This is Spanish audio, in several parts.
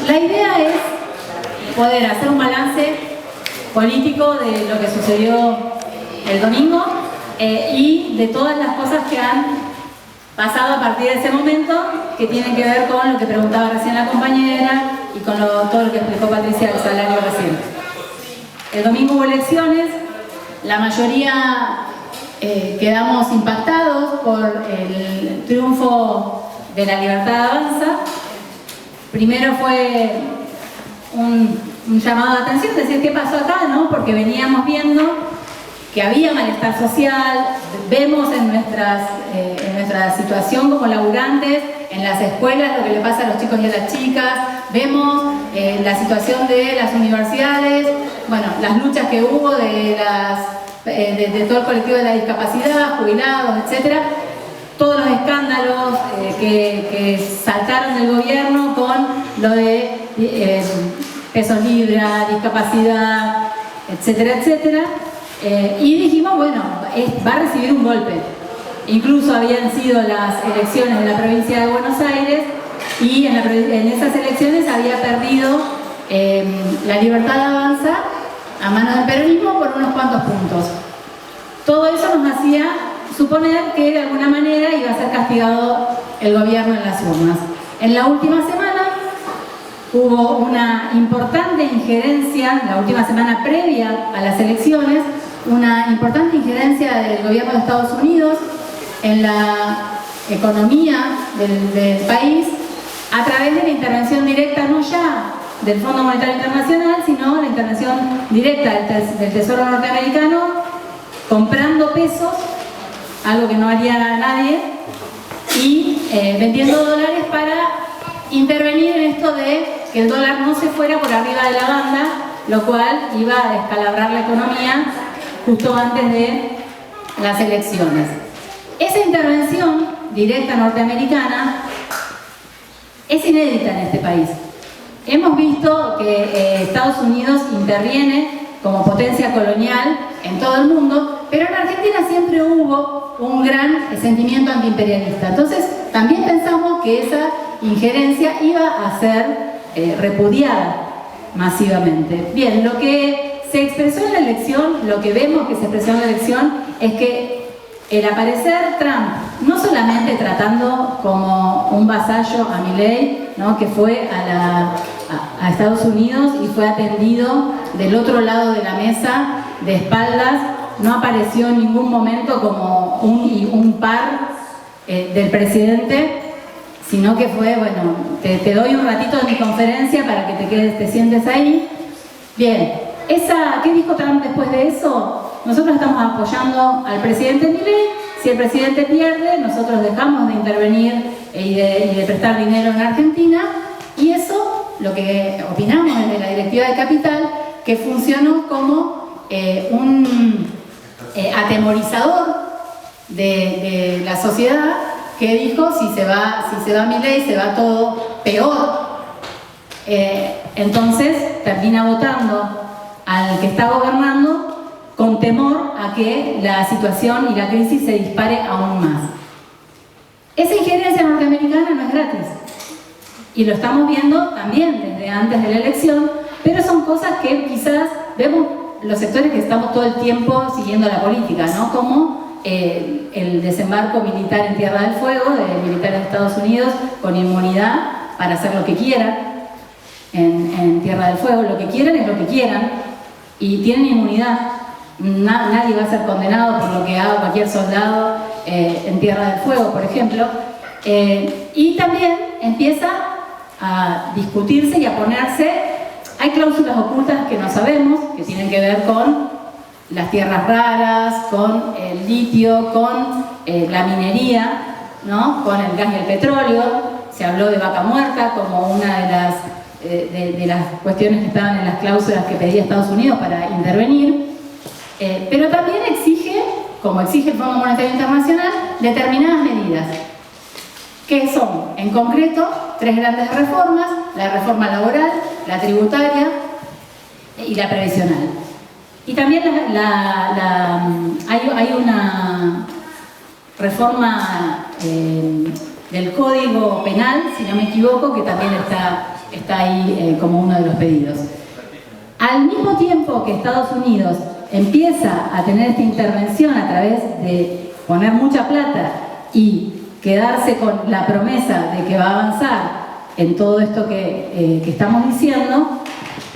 La idea es poder hacer un balance político de lo que sucedió el domingo y de todas las cosas que han pasado a partir de ese momento, que tienen que ver con lo que preguntaba recién la compañera y con todo lo que explicó Patricia del salario recién. El domingo hubo elecciones, la mayoría quedamos impactados por el triunfo de La Libertad Avanza. Primero fue un llamado de atención, decir qué pasó acá, ¿no? Porque veníamos viendo que había malestar social, vemos en nuestra situación como laburantes, en las escuelas lo que le pasa a los chicos y a las chicas, vemos la situación de las universidades, bueno, las luchas que hubo de todo el colectivo de la discapacidad, jubilados, etcétera, todos los escándalos que saltaron del gobierno con lo de pesos libra, discapacidad, etcétera, etcétera. Y dijimos, bueno, va a recibir un golpe. Incluso habían sido las elecciones de la provincia de Buenos Aires y en esas elecciones había perdido La Libertad Avanza a manos del peronismo por unos cuantos puntos. Todo eso nos hacía suponer que de alguna manera iba a ser castigado el gobierno en las urnas. En la última semana hubo una importante injerencia, la última semana previa a las elecciones, una importante injerencia del gobierno de Estados Unidos en la economía del país a través de la intervención directa, no ya del Fondo Monetario Internacional, sino la intervención directa del Tesoro norteamericano, comprando pesos, algo que no haría nadie, y vendiendo dólares para intervenir en esto de que el dólar no se fuera por arriba de la banda, lo cual iba a descalabrar la economía justo antes de las elecciones. Esa intervención directa norteamericana es inédita en este país. Hemos visto que Estados Unidos interviene como potencia colonial en todo el mundo, pero en Argentina siempre hubo un gran sentimiento antiimperialista. Entonces, también pensamos que esa injerencia iba a ser repudiada masivamente. Bien, lo que se expresó en la elección, lo que vemos que se expresó en la elección, es que el aparecer Trump, no solamente tratando como un vasallo a Milei, ¿no?, que fue a Estados Unidos y fue atendido del otro lado de la mesa, de espaldas, no apareció en ningún momento como un par del presidente, sino que fue, bueno, te doy un ratito de mi conferencia para que te sientes ahí. Bien, ¿qué dijo Trump después de eso? Nosotros estamos apoyando al presidente Milei. Si el presidente pierde, nosotros dejamos de intervenir y de prestar dinero en Argentina. Y eso, lo que opinamos desde la directiva de Capital, que funcionó como un atemorizador de la sociedad, que dijo, si se va Milei, se va todo peor. Entonces termina votando al que está gobernando con temor a que la situación y la crisis se dispare aún más. Esa injerencia norteamericana no es gratis. Y lo estamos viendo también desde antes de la elección, pero son cosas que quizás vemos los sectores que estamos todo el tiempo siguiendo la política, ¿no? Como el desembarco militar en Tierra del Fuego, de militares de Estados Unidos con inmunidad para hacer lo que quieran en Tierra del Fuego. Lo que quieran es lo que quieran y tienen inmunidad. Nadie va a ser condenado por lo que haga cualquier soldado en Tierra del Fuego, por ejemplo. Y también empieza a discutirse y a ponerse, hay cláusulas ocultas que no sabemos, que tienen que ver con las tierras raras, con el litio, con la minería, ¿no?, con el gas y el petróleo. Se habló de vaca muerta como una de las cuestiones que estaban en las cláusulas que pedía Estados Unidos para intervenir. Pero también exige, como exige el Fondo Monetario Internacional, determinadas medidas, que son, en concreto, 3 grandes reformas: la reforma laboral, la tributaria y la previsional. Y también hay una reforma del Código Penal, si no me equivoco, que también está ahí como uno de los pedidos. Al mismo tiempo que Estados Unidos empieza a tener esta intervención a través de poner mucha plata y quedarse con la promesa de que va a avanzar en todo esto que estamos diciendo,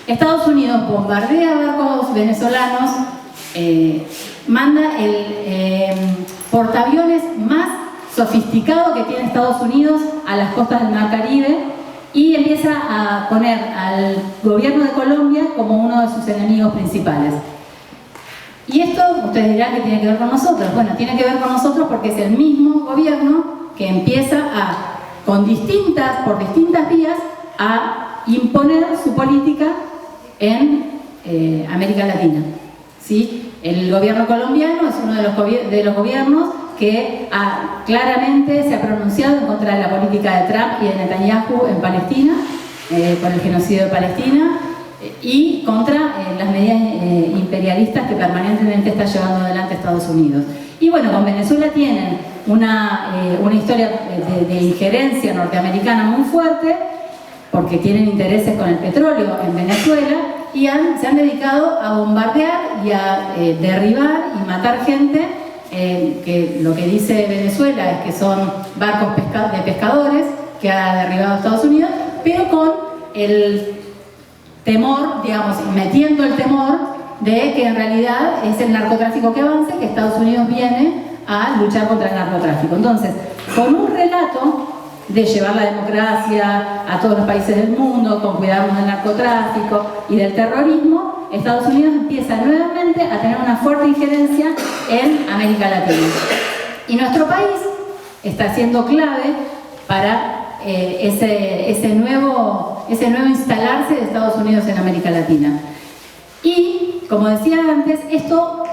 Estados Unidos bombardea barcos venezolanos, manda el portaaviones más sofisticado que tiene Estados Unidos a las costas del Mar Caribe y empieza a poner al gobierno de Colombia como uno de sus enemigos principales. Y esto, ustedes dirán que tiene que ver con nosotros. Bueno, tiene que ver con nosotros porque es el mismo gobierno que empieza por distintas vías, a imponer su política en América Latina. ¿Sí? El gobierno colombiano es uno de los gobiernos que claramente se ha pronunciado en contra de la política de Trump y de Netanyahu en Palestina, con el genocidio de Palestina, y contra las medidas imperialistas que permanentemente está llevando adelante Estados Unidos. Y bueno, con Venezuela tienen una historia de injerencia norteamericana muy fuerte, porque tienen intereses con el petróleo en Venezuela, y se han dedicado a bombardear y a derribar y matar gente, que lo que dice Venezuela es que son barcos de pescadores que ha derribado Estados Unidos, pero con el temor, digamos, metiendo el temor de que en realidad es el narcotráfico que avance, que Estados Unidos viene a luchar contra el narcotráfico. Entonces, con un relato de llevar la democracia a todos los países del mundo, con cuidarnos del narcotráfico y del terrorismo, Estados Unidos empieza nuevamente a tener una fuerte injerencia en América Latina. Y nuestro país está siendo clave para ese nuevo instalarse de Estados Unidos en América Latina. Y, como decía antes, esto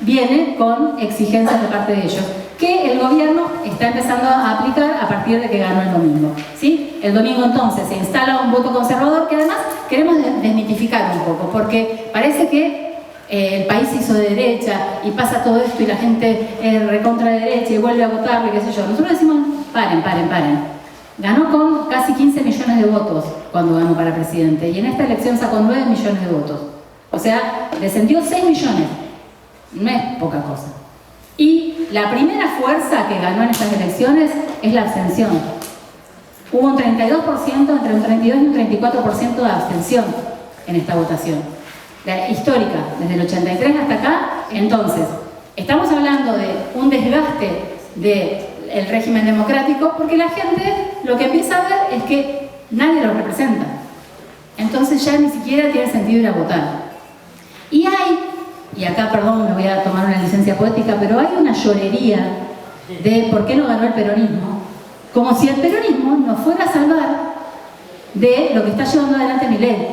viene con exigencias de parte de ellos, que el gobierno está empezando a aplicar a partir de que ganó el domingo. ¿Sí? El domingo entonces se instala un voto conservador que además queremos desmitificar un poco, porque parece que el país se hizo de derecha y pasa todo esto y la gente recontra de derecha y vuelve a votarle, qué sé yo. Nosotros decimos, paren. Ganó con casi 15 millones de votos cuando ganó para presidente y en esta elección sacó 9 millones de votos. O sea, descendió 6 millones. No es poca cosa. Y la primera fuerza que ganó en estas elecciones es la abstención. Hubo un 32%, entre un 32 y un 34% de abstención en esta votación. Histórica, desde el 83 hasta acá. Entonces, estamos hablando de un desgaste del régimen democrático porque la gente lo que empieza a ver es que nadie los representa. Entonces ya ni siquiera tiene sentido ir a votar. Y acá, perdón, me voy a tomar una licencia poética, pero hay una llorería de por qué no ganó el peronismo, como si el peronismo nos fuera a salvar de lo que está llevando adelante Milei.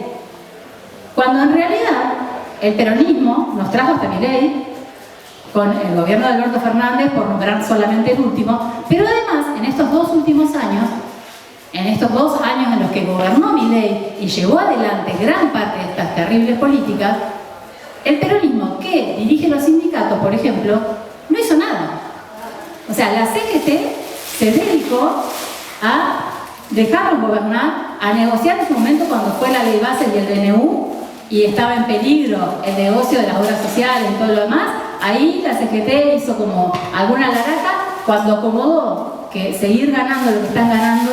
Cuando en realidad el peronismo nos trajo hasta Milei, con el gobierno de Alberto Fernández, por nombrar solamente el último, pero además en estos 2 últimos años, en estos 2 años en los que gobernó Milei y llevó adelante gran parte de estas terribles políticas, el peronismo que dirige los sindicatos, por ejemplo, no hizo nada. O sea, la CGT se dedicó a dejarlos gobernar, a negociar en su momento cuando fue la ley base y el DNU y estaba en peligro el negocio de las obras sociales y todo lo demás. Ahí la CGT hizo como alguna laraca cuando acomodó que seguir ganando lo que están ganando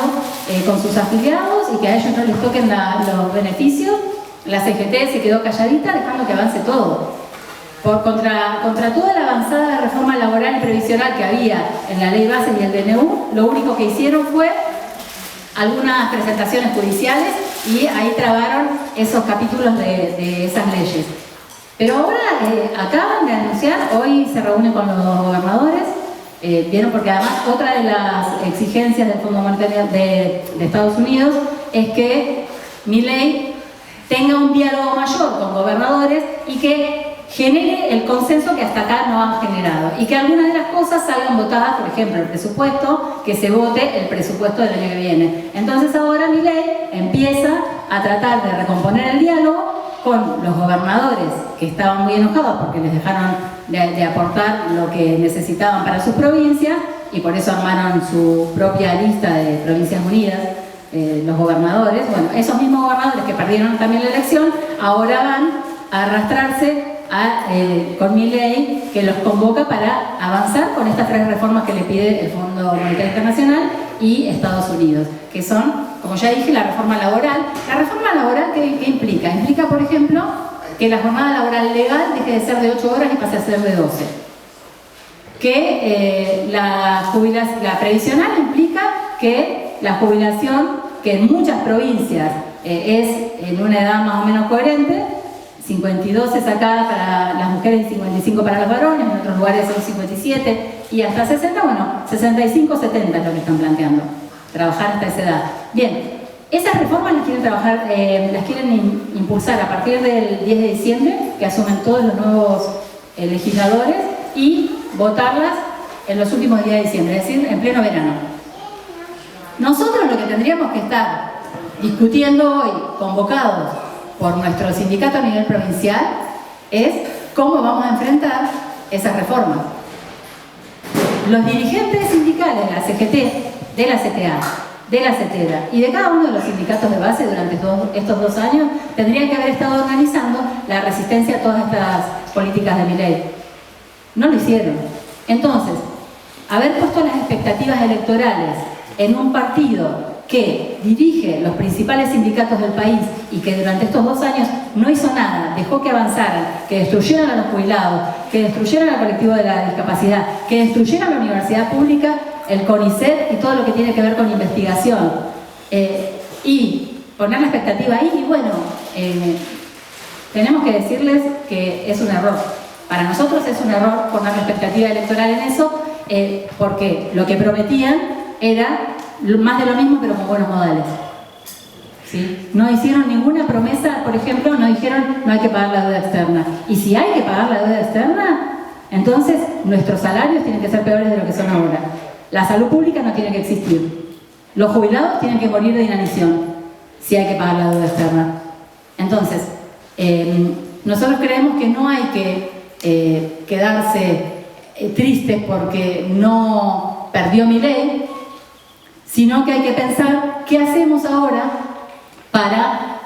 con sus afiliados y que a ellos no les toquen los beneficios. La CGT se quedó calladita dejando que avance todo. Contra toda la avanzada reforma laboral y previsional que había en la ley base y el DNU, lo único que hicieron fue algunas presentaciones judiciales y ahí trabaron esos capítulos de esas leyes. Pero ahora acaban de anunciar, hoy se reúnen con los gobernadores, vieron, porque además otra de las exigencias del Fondo Monetario de Estados Unidos es que Milei tenga un diálogo mayor con gobernadores y que genere el consenso que hasta acá no han generado y que algunas de las cosas salgan votadas, por ejemplo el presupuesto, que se vote el presupuesto del año que viene. Entonces ahora Milei empieza a tratar de recomponer el diálogo con los gobernadores que estaban muy enojados porque les dejaron de aportar lo que necesitaban para sus provincias y por eso armaron su propia lista de Provincias Unidas, los gobernadores. Bueno, esos mismos gobernadores que perdieron también la elección, ahora van a arrastrarse con Milei, que los convoca para avanzar con estas 3 reformas que le pide el Fondo Monetario Internacional y Estados Unidos, que son, como ya dije, la reforma laboral. La reforma laboral, ¿qué implica? Implica, por ejemplo, que la jornada laboral legal deje de ser de 8 horas y pase a ser de 12. Que la previsional implica que la jubilación, que en muchas provincias es en una edad más o menos coherente, 52 es acá para las mujeres y 55 para los varones, en otros lugares son 57 y hasta 60, bueno, 65, 70 es lo que están planteando, trabajar hasta esa edad. Bien, esas reformas las quieren impulsar a partir del 10 de diciembre, que asumen todos los nuevos legisladores, y votarlas en los últimos días de diciembre, es decir, en pleno verano. Nosotros lo que tendríamos que estar discutiendo hoy, convocados por nuestro sindicato a nivel provincial, es cómo vamos a enfrentar esas reformas. Los dirigentes sindicales de la CGT, de la CTA, de la CETERA y de cada uno de los sindicatos de base durante estos 2 años tendrían que haber estado organizando la resistencia a todas estas políticas de Milei. No lo hicieron. Entonces, haber puesto las expectativas electorales en un partido que dirige los principales sindicatos del país y que durante estos 2 años no hizo nada, dejó que avanzaran, que destruyeran a los jubilados, que destruyeran al colectivo de la discapacidad, que destruyeran la universidad pública, el CONICET y todo lo que tiene que ver con investigación, y poner la expectativa ahí, y bueno, tenemos que decirles que es un error. Para nosotros es un error poner la expectativa electoral en eso, porque lo que prometían era más de lo mismo, pero con buenos modales. ¿Sí? No hicieron ninguna promesa, por ejemplo, no dijeron no hay que pagar la deuda externa. Y si hay que pagar la deuda externa, entonces nuestros salarios tienen que ser peores de lo que son ahora. La salud pública no tiene que existir. Los jubilados tienen que morir de inanición si hay que pagar la deuda externa. Entonces, nosotros creemos que no hay que quedarse tristes porque no perdió Milei, sino que hay que pensar qué hacemos ahora para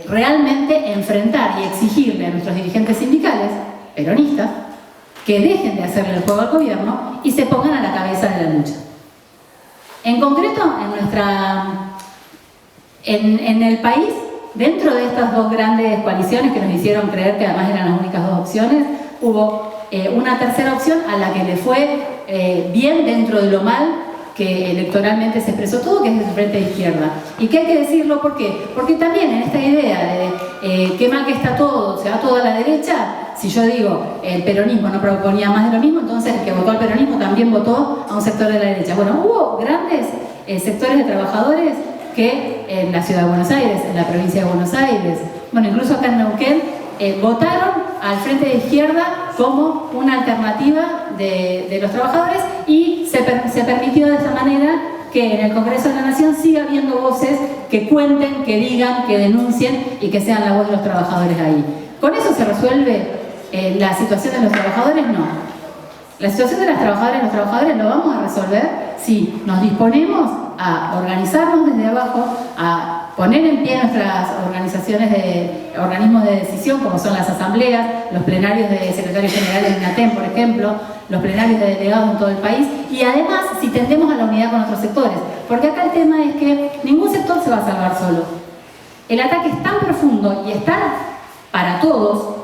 realmente enfrentar y exigirle a nuestros dirigentes sindicales, peronistas, que dejen de hacerle el juego al gobierno y se pongan a la cabeza de la lucha. En concreto, en el país, dentro de estas 2 grandes coaliciones que nos hicieron creer que además eran las únicas 2 opciones, hubo una tercera opción a la que le fue bien dentro de lo mal que electoralmente se expresó todo, que es el Frente de Izquierda. ¿Y qué hay que decirlo? ¿Por qué? Porque también en esta idea de qué mal que está todo, se va todo a la derecha, si yo digo el peronismo no proponía más de lo mismo, entonces el que votó al peronismo también votó a un sector de la derecha. Bueno, hubo grandes sectores de trabajadores que en la Ciudad de Buenos Aires, en la provincia de Buenos Aires, bueno, incluso acá en Neuquén, votaron al Frente de Izquierda como una alternativa de los trabajadores, y se permitió de esa manera que en el Congreso de la Nación siga habiendo voces que cuenten, que digan, que denuncien y que sean la voz de los trabajadores ahí. ¿Con eso se resuelve la situación de los trabajadores? No. La situación de las trabajadoras y los trabajadores lo vamos a resolver si nos disponemos a organizarnos desde abajo, a poner en pie nuestras organismos de decisión, como son las asambleas, los plenarios de secretarios generales de INATEM, por ejemplo, los plenarios de delegados en todo el país, y además si tendemos a la unidad con otros sectores, porque acá el tema es que ningún sector se va a salvar solo. El ataque es tan profundo y es tan para todos,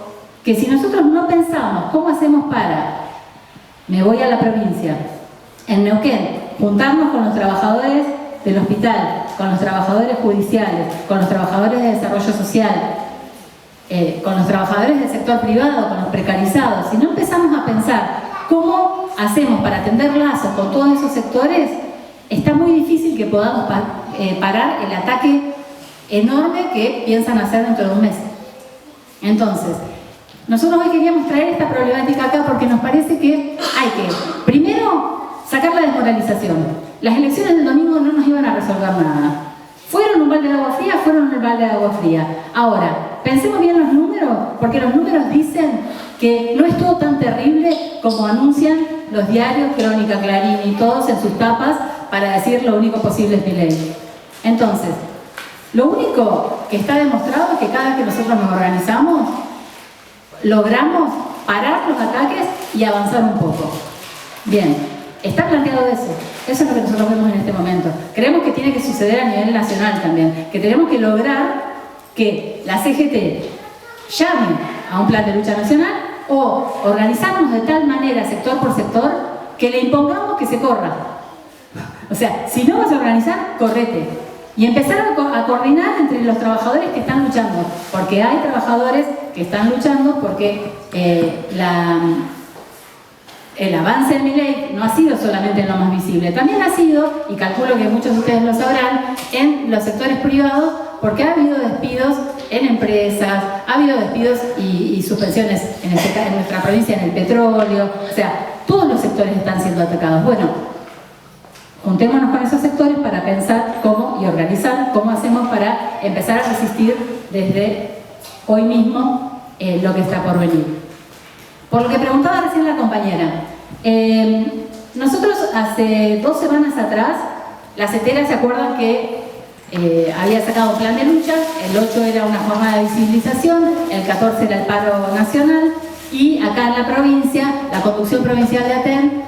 que si nosotros no pensamos cómo hacemos para, me voy a la provincia, en Neuquén, juntarnos con los trabajadores del hospital, con los trabajadores judiciales, con los trabajadores de desarrollo social, con los trabajadores del sector privado, con los precarizados, si no empezamos a pensar cómo hacemos para tender lazos con todos esos sectores, está muy difícil que podamos parar el ataque enorme que piensan hacer dentro de un mes. Entonces, nosotros hoy queríamos traer esta problemática acá porque nos parece que hay que, primero, sacar la desmoralización. Las elecciones del domingo no nos iban a resolver nada. ¿Fueron un balde de agua fría? Fueron un balde de agua fría. Ahora, pensemos bien los números, porque los números dicen que no es todo tan terrible como anuncian los diarios, Crónica, Clarín y todos en sus tapas para decir lo único posible es Milei. Entonces, lo único que está demostrado es que cada vez que nosotros nos organizamos, logramos parar los ataques y avanzar un poco. Bien, está planteado eso. Eso es lo que nosotros vemos en este momento. Creemos que tiene que suceder a nivel nacional también, que tenemos que lograr que la CGT llame a un plan de lucha nacional o organizarnos de tal manera, sector por sector, que le impongamos que se corra. O sea, si no vas a organizar, correte. Y empezar a coordinar entre los trabajadores que están luchando, porque hay trabajadores que están luchando porque el avance de Milei no ha sido solamente en lo más visible, también ha sido, y calculo que muchos de ustedes lo sabrán, en los sectores privados, porque ha habido despidos en empresas, ha habido despidos y suspensiones en nuestra provincia en el petróleo, o sea, todos los sectores están siendo atacados. Bueno, juntémonos con esos sectores para pensar cómo y organizar cómo hacemos para empezar a resistir desde hoy mismo lo que está por venir. Por lo que preguntaba recién la compañera, nosotros hace 2 semanas atrás, la CETERA, ¿se acuerdan que había sacado un plan de lucha? El 8 era una jornada de visibilización, el 14 era el paro nacional, y acá en la provincia, la conducción provincial de Aten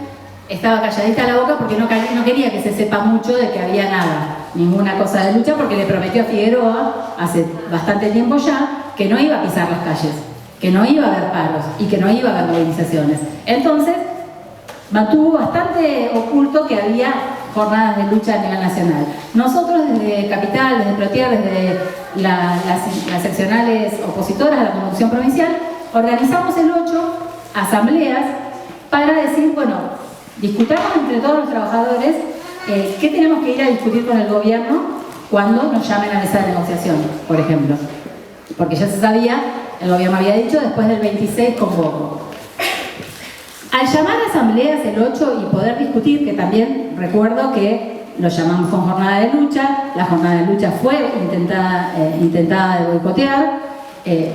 estaba calladita la boca porque no quería que se sepa mucho de que había nada, ninguna cosa de lucha, porque le prometió a Figueroa, hace bastante tiempo ya, que no iba a pisar las calles, que no iba a haber paros y que no iba a haber movilizaciones. Entonces, mantuvo bastante oculto que había jornadas de lucha a nivel nacional. Nosotros desde Capital, desde Plotier, desde las seccionales opositoras a la conducción provincial, organizamos el 8 asambleas para decir, bueno, discutamos entre todos los trabajadores qué tenemos que ir a discutir con el gobierno cuando nos llamen a mesa de negociación, por ejemplo. Porque ya se sabía, el gobierno había dicho, después del 26 convoco. Al llamar a asambleas el 8 y poder discutir, que también recuerdo que lo llamamos con jornada de lucha, la jornada de lucha fue intentada de boicotear,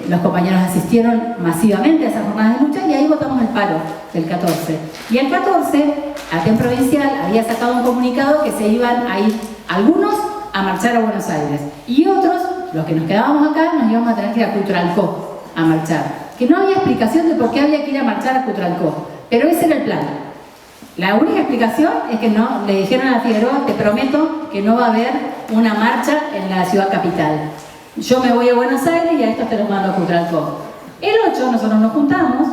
los compañeros asistieron masivamente a esa jornada de lucha y ahí votamos el paro del 14. Y el 14, Aten Provincial había sacado un comunicado que se iban a ir algunos a marchar a Buenos Aires y otros, los que nos quedábamos acá, nos íbamos a tener que ir a Cutralcó a marchar. Que no había explicación de por qué había que ir a marchar a Cutralcó, pero ese era el plan. La única explicación es que no, le dijeron a Figueroa, te prometo que no va a haber una marcha en la ciudad capital. Yo me voy a Buenos Aires y a estos te los mando a Cutralcó. El 8 nosotros nos juntamos,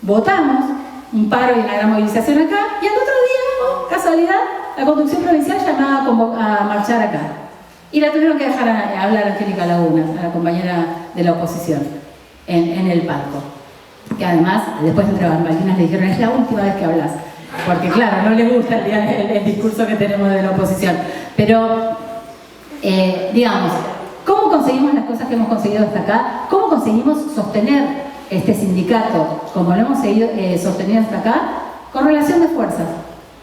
votamos un paro y una gran movilización acá, y al otro día, oh, casualidad, la conducción provincial llamaba a marchar acá. Y la tuvieron que dejar hablar a Angélica Laguna, a la compañera de la oposición, en el palco. Que además, después entre bambalinas le dijeron, es la última vez que hablas. Porque claro, no le gusta el discurso que tenemos de la oposición. Pero, digamos, ¿cómo conseguimos las cosas que hemos conseguido hasta acá? ¿Cómo conseguimos sostener este sindicato como lo hemos seguido sostenido hasta acá? Con relación de fuerzas.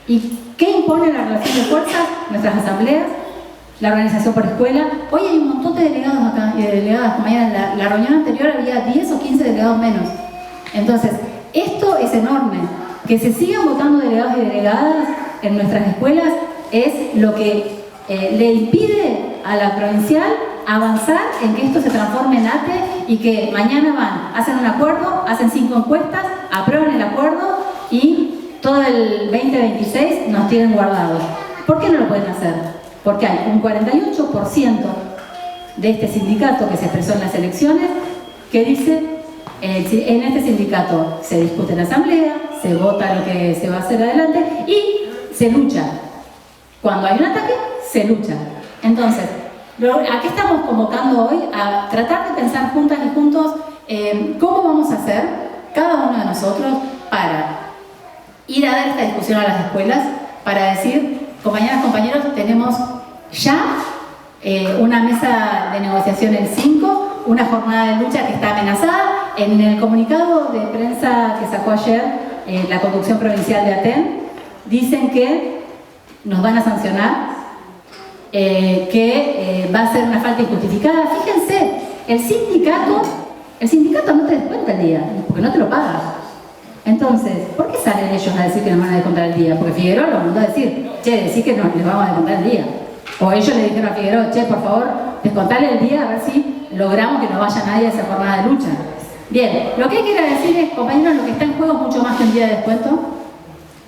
¿Y qué impone la relación de fuerzas? Nuestras asambleas, la organización por escuela. Hoy hay un montón de delegados acá y de delegadas. Mañana en la reunión anterior había 10 o 15 delegados menos. Entonces, esto es enorme. Que se sigan votando delegados y delegadas en nuestras escuelas es lo que le impide a la provincial avanzar en que esto se transforme en ATE y que mañana van, hacen un acuerdo, hacen 5 encuestas, aprueban el acuerdo y todo el 2026 nos tienen guardados. ¿Por qué no lo pueden hacer? Porque hay un 48% de este sindicato que se expresó en las elecciones que dice, en este sindicato se discute en la asamblea, se vota lo que se va a hacer adelante y se lucha. Cuando hay un ataque, se lucha. Entonces, ¿a qué estamos convocando hoy? A tratar de pensar juntas y juntos cómo vamos a hacer, cada uno de nosotros, para ir a dar esta discusión a las escuelas, para decir, compañeras, compañeros, tenemos ya una mesa de negociación el 5, una jornada de lucha que está amenazada. En el comunicado de prensa que sacó ayer la conducción provincial de Aten, dicen que nos van a sancionar, que va a ser una falta injustificada. Fíjense, el sindicato no te descuenta el día, porque no te lo paga. Entonces, ¿por qué salen ellos a decir que nos van a descontar el día? Porque Figueroa lo mandó a decir, che, decís que les vamos a descontar el día. O ellos le dijeron a Figueroa, che, por favor, descontarle el día a ver si logramos que no vaya nadie a esa jornada de lucha. Bien, lo que hay que ir a decir es, compañeros, lo que está en juego es mucho más que un día de descuento,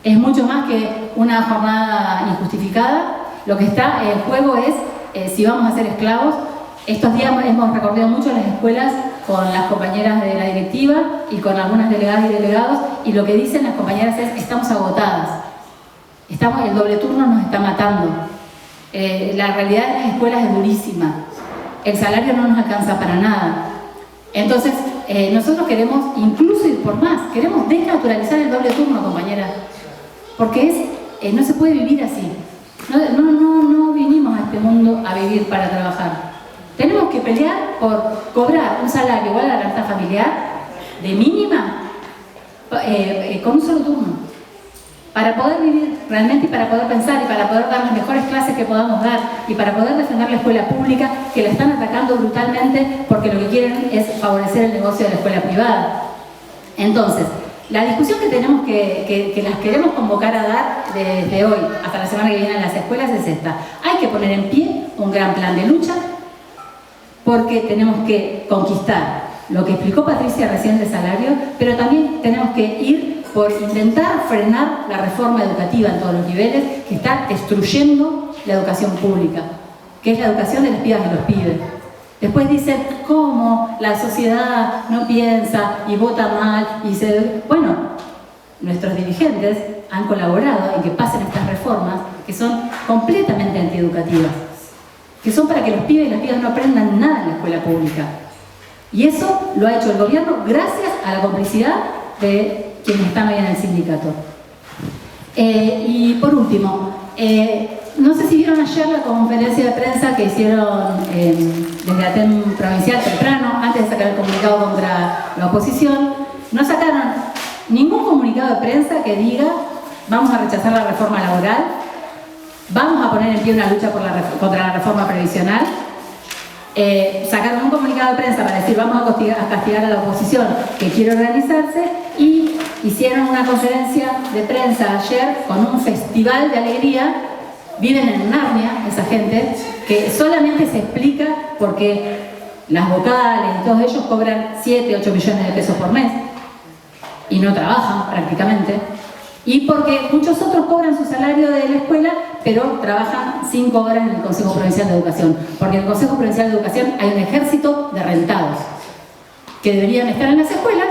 es mucho más que una jornada injustificada. Lo que está en juego es si vamos a ser esclavos. Estos días hemos recorrido mucho las escuelas con las compañeras de la directiva y con algunas delegadas y delegados, y lo que dicen las compañeras es, estamos agotadas, el doble turno nos está matando, la realidad de las escuelas es durísima, el salario no nos alcanza para nada. Entonces, nosotros queremos incluso ir por más, queremos desnaturalizar el doble turno, compañeras, porque no se puede vivir así. No vinimos a este mundo a vivir para trabajar. Tenemos que pelear por cobrar un salario igual a la canasta familiar, de mínima, con un solo turno, para poder vivir realmente y para poder pensar y para poder dar las mejores clases que podamos dar y para poder defender la escuela pública, que la están atacando brutalmente porque lo que quieren es favorecer el negocio de la escuela privada. Entonces, la discusión que tenemos que las queremos convocar a dar desde hoy hasta la semana que viene en las escuelas es esta. Hay que poner en pie un gran plan de lucha, porque tenemos que conquistar lo que explicó Patricia recién de salario, pero también tenemos que ir por intentar frenar la reforma educativa en todos los niveles que está destruyendo la educación pública, que es la educación de las pibas y los pibes. Después dicen cómo la sociedad no piensa y vota mal Bueno, nuestros dirigentes han colaborado en que pasen estas reformas que son completamente antieducativas, que son para que los pibes y las pibas no aprendan nada en la escuela pública. Y eso lo ha hecho el gobierno gracias a la complicidad de quienes están hoy en el sindicato. Y por último, no sé si vieron ayer la conferencia de prensa que hicieron desde la TEM provincial temprano, antes de sacar el comunicado contra la oposición. No sacaron ningún comunicado de prensa que diga vamos a rechazar la reforma laboral, vamos a poner en pie una lucha contra la reforma previsional. Sacaron un comunicado de prensa para decir vamos a castigar a la oposición que quiere organizarse, y hicieron una conferencia de prensa ayer con un festival de alegría. Viven en Narnia esa gente, que solamente se explica porque las vocales y todos ellos cobran 7, 8 millones de pesos por mes y no trabajan prácticamente. Y porque muchos otros cobran su salario de la escuela, pero trabajan 5 horas en el Consejo Provincial de Educación. Porque en el Consejo Provincial de Educación hay un ejército de rentados que deberían estar en las escuelas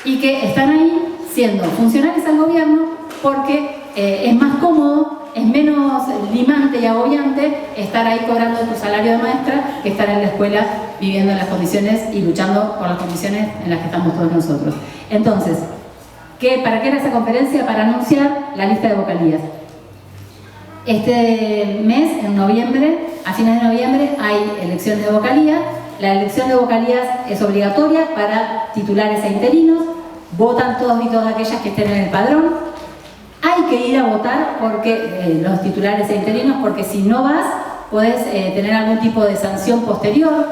y que están ahí siendo funcionarios al gobierno porque es más cómodo, es menos limante y agobiante estar ahí cobrando tu salario de maestra que estar en la escuela viviendo en las condiciones y luchando por las condiciones en las que estamos todos nosotros. Entonces, ¿para qué era esa conferencia? Para anunciar la lista de vocalías. Este mes, en noviembre, a fines de noviembre, hay elecciones de vocalía. La elección de vocalías es obligatoria para titulares e interinos. Votan todos y todas aquellas que estén en el padrón. Hay que ir a votar porque los titulares e interinos, porque si no vas, puedes tener algún tipo de sanción posterior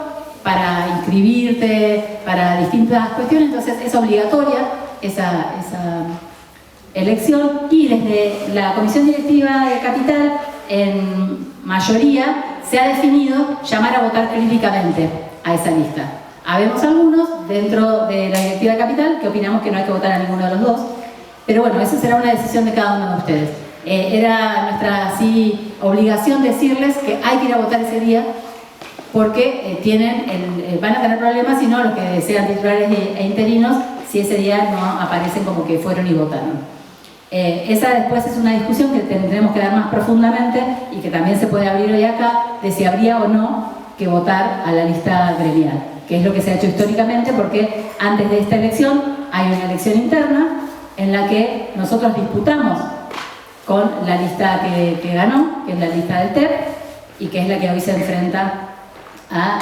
para inscribirte, para distintas cuestiones. Entonces es obligatoria esa elección, y desde la Comisión Directiva de Capital, en mayoría, se ha definido llamar a votar críticamente a esa lista. Habemos algunos dentro de la Directiva de Capital que opinamos que no hay que votar a ninguno de los dos, pero bueno, eso será una decisión de cada uno de ustedes. Era nuestra obligación decirles que hay que ir a votar ese día porque van a tener problemas, si no, los que sean titulares e interinos, si ese día no aparecen como que fueron y votaron. Esa después es una discusión que tendremos que dar más profundamente y que también se puede abrir hoy acá, de si habría o no que votar a la lista gremial, que es lo que se ha hecho históricamente, porque antes de esta elección hay una elección interna en la que nosotros disputamos con la lista que ganó, que es la lista del TER, y que es la que hoy se enfrenta a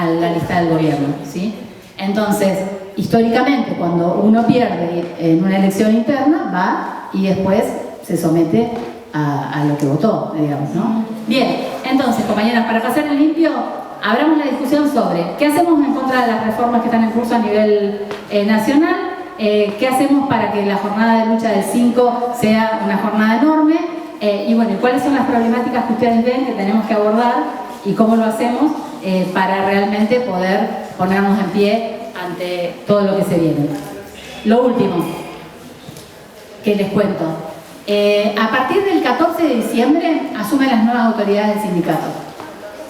la lista del gobierno, ¿sí? Entonces, históricamente, cuando uno pierde en una elección interna, va y después se somete a lo que votó, digamos, ¿no? Bien, entonces, compañeras, para pasar en limpio, abramos la discusión sobre qué hacemos en contra de las reformas que están en curso a nivel nacional, qué hacemos para que la jornada de lucha del 5 sea una jornada enorme, y bueno, cuáles son las problemáticas que ustedes ven que tenemos que abordar y cómo lo hacemos para realmente poder ponernos en pie ante todo lo que se viene. Lo último que les cuento. A partir del 14 de diciembre asumen las nuevas autoridades del sindicato.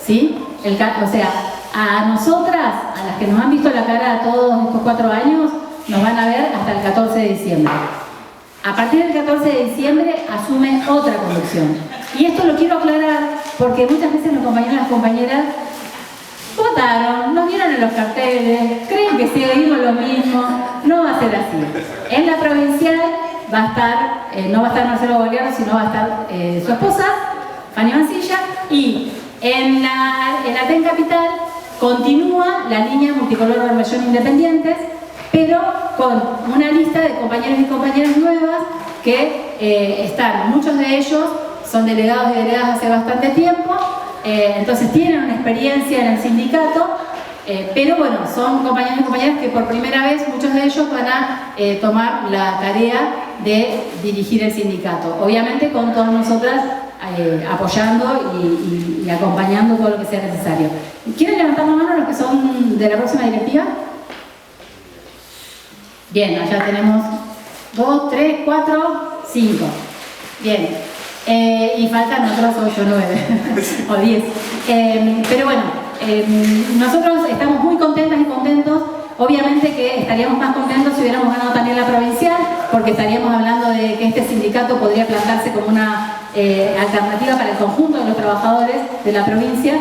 ¿Sí? O sea, a nosotras, a las que nos han visto la cara todos estos 4 años, nos van a ver hasta el 14 de diciembre. A partir del 14 de diciembre asume otra conducción. Y esto lo quiero aclarar porque muchas veces los compañeros y las compañeras votaron, nos vieron en los carteles, creen que seguimos lo mismo. No va a ser así. En la provincial va a estar, no va a estar Marcelo Goliardo, sino va a estar su esposa, Fanny Mancilla, y en la TEN Capital continúa la línea multicolor Bermellón Independientes, pero con una lista de compañeros y compañeras nuevas que están, muchos de ellos son delegados y delegadas hace bastante tiempo, entonces tienen una experiencia en el sindicato, pero bueno, son compañeros y compañeras que por primera vez, muchos de ellos van a tomar la tarea de dirigir el sindicato, obviamente con todas nosotras apoyando y acompañando todo lo que sea necesario. ¿Quieren levantar la mano los que son de la próxima directiva? Bien, allá tenemos 2, 3, 4, 5. Bien. Y faltan otros 8, 9 o 10. Pero bueno, nosotros estamos muy contentas y contentos. Obviamente que estaríamos más contentos si hubiéramos ganado también la provincial, porque estaríamos hablando de que este sindicato podría plantarse como una alternativa para el conjunto de los trabajadores de la provincia.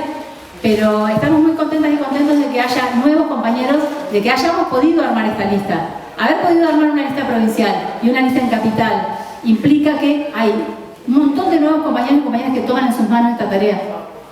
Pero estamos muy contentas y contentos de que haya nuevos compañeros, de que hayamos podido armar esta lista. Haber podido armar una lista provincial y una lista en capital implica que hay un montón de nuevos compañeros y compañeras que toman en sus manos esta tarea,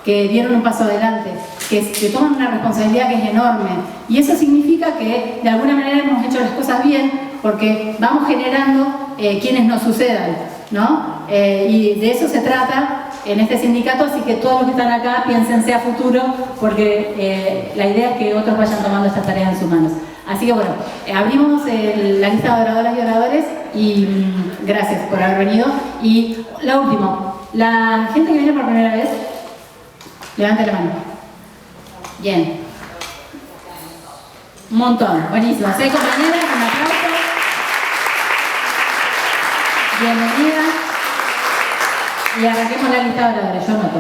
que dieron un paso adelante, que toman una responsabilidad que es enorme. Y eso significa que de alguna manera hemos hecho las cosas bien, porque vamos generando quienes nos sucedan, ¿no? Y de eso se trata en este sindicato, así que todos los que están acá piénsense a futuro, porque la idea es que otros vayan tomando estas tareas en sus manos. Así que bueno, abrimos la lista de oradoras y oradores y gracias por haber venido. Y lo último, la gente que viene por primera vez, levante la mano. Bien. Un montón, buenísimo. 6 compañeras, un aplauso. Bienvenida. Y arranquemos la lista de oradores, yo noto.